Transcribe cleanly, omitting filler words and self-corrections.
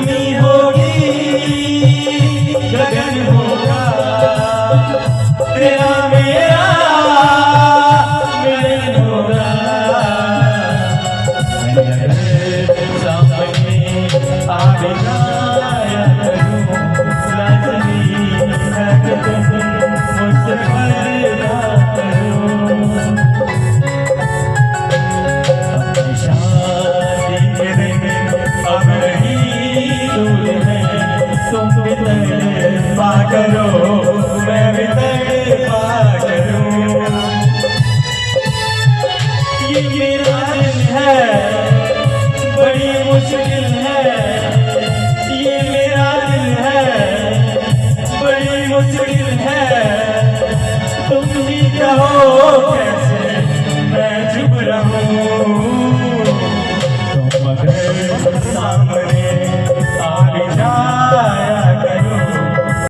जमी होगी गगन होगा, तेरा मेरा मिलन होगा। सामने आ जाया करूं, लाज़मी है कि तुम मुझसे पर्दा करो। अपनी शादी के दिन अब नहीं दूर है, तुम भी तड़पा करो, मैं भी तड़पा करूं। ये मेरा दिल है, बड़ी मुश्किल है, ये मेरा दिल है, बड़ी मुश्किल है, तुम ही कहो कैसे